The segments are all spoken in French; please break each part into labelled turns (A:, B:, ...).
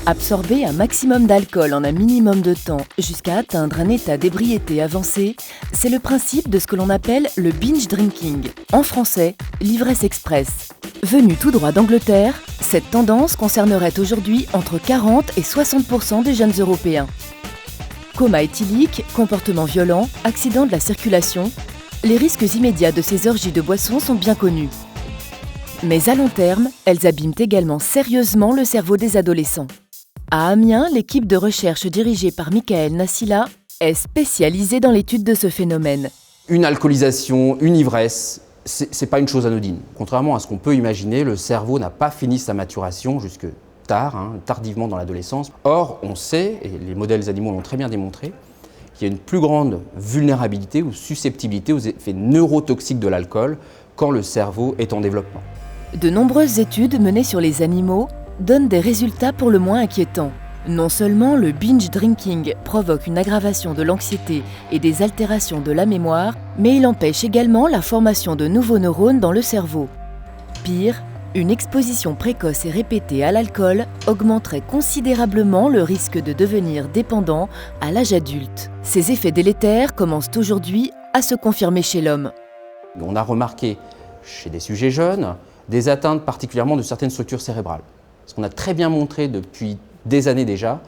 A: Absorber un maximum d'alcool en un minimum de temps jusqu'à atteindre un état d'ébriété avancé, c'est le principe de ce que l'on appelle le binge drinking, en français, l'ivresse express. Venue tout droit d'Angleterre, cette tendance concernerait aujourd'hui entre 40 et 60% des jeunes Européens. Coma éthylique, comportement violent, accident de la circulation, les risques immédiats de ces orgies de boissons sont bien connus. Mais à long terme, elles abîment également sérieusement le cerveau des adolescents. À Amiens, l'équipe de recherche dirigée par Michael Nassila est spécialisée dans l'étude de ce phénomène.
B: Une alcoolisation, une ivresse, c'est pas une chose anodine. Contrairement à ce qu'on peut imaginer, le cerveau n'a pas fini sa maturation jusque tardivement dans l'adolescence. Or, on sait, et les modèles animaux l'ont très bien démontré, qu'il y a une plus grande vulnérabilité ou susceptibilité aux effets neurotoxiques de l'alcool quand le cerveau est en développement.
A: De nombreuses études menées sur les animaux donnent des résultats pour le moins inquiétants. Non seulement le binge drinking provoque une aggravation de l'anxiété et des altérations de la mémoire, mais il empêche également la formation de nouveaux neurones dans le cerveau. Pire, une exposition précoce et répétée à l'alcool augmenterait considérablement le risque de devenir dépendant à l'âge adulte. Ces effets délétères commencent aujourd'hui à se confirmer chez l'homme.
B: On a remarqué chez des sujets jeunes des atteintes particulièrement de certaines structures cérébrales. Ce qu'on a très bien montré depuis des années déjà,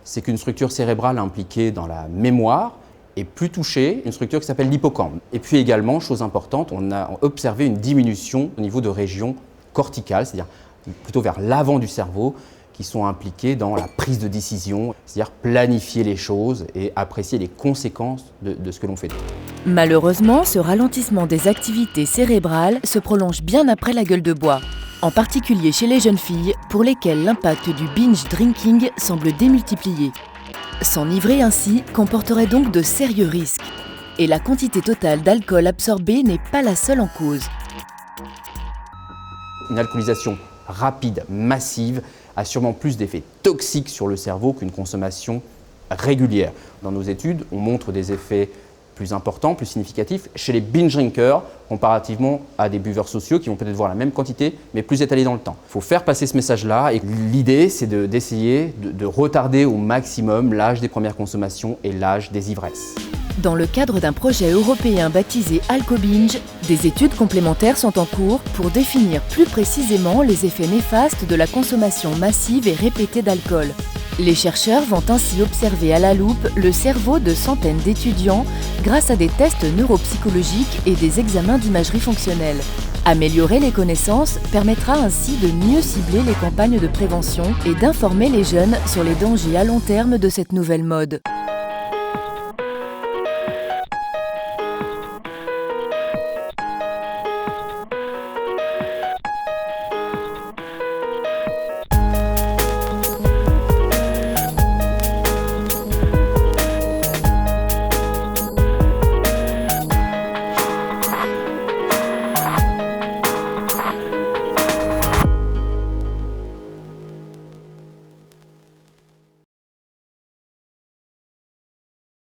B: c'est qu'une structure cérébrale impliquée dans la mémoire est plus touchée, une structure qui s'appelle l'hippocampe. Et puis également, chose importante, on a observé une diminution au niveau de régions corticales, c'est-à-dire plutôt vers l'avant du cerveau, qui sont impliquées dans la prise de décision, c'est-à-dire planifier les choses et apprécier les conséquences de ce que l'on fait.
A: Malheureusement, ce ralentissement des activités cérébrales se prolonge bien après la gueule de bois, en particulier chez les jeunes filles pour lesquelles l'impact du binge drinking semble démultiplié. S'enivrer ainsi comporterait donc de sérieux risques. Et la quantité totale d'alcool absorbé n'est pas la seule en cause.
B: Une alcoolisation rapide, massive, a sûrement plus d'effets toxiques sur le cerveau qu'une consommation régulière. Dans nos études, on montre des effets plus importants, plus significatifs chez les binge drinkers comparativement à des buveurs sociaux qui vont peut-être voir la même quantité mais plus étalée dans le temps. Il faut faire passer ce message-là et l'idée c'est d'essayer de retarder au maximum l'âge des premières consommations et l'âge des ivresses.
A: Dans le cadre d'un projet européen baptisé AlcoBinge, des études complémentaires sont en cours pour définir plus précisément les effets néfastes de la consommation massive et répétée d'alcool. Les chercheurs vont ainsi observer à la loupe le cerveau de centaines d'étudiants grâce à des tests neuropsychologiques et des examens d'imagerie fonctionnelle. Améliorer les connaissances permettra ainsi de mieux cibler les campagnes de prévention et d'informer les jeunes sur les dangers à long terme de cette nouvelle mode.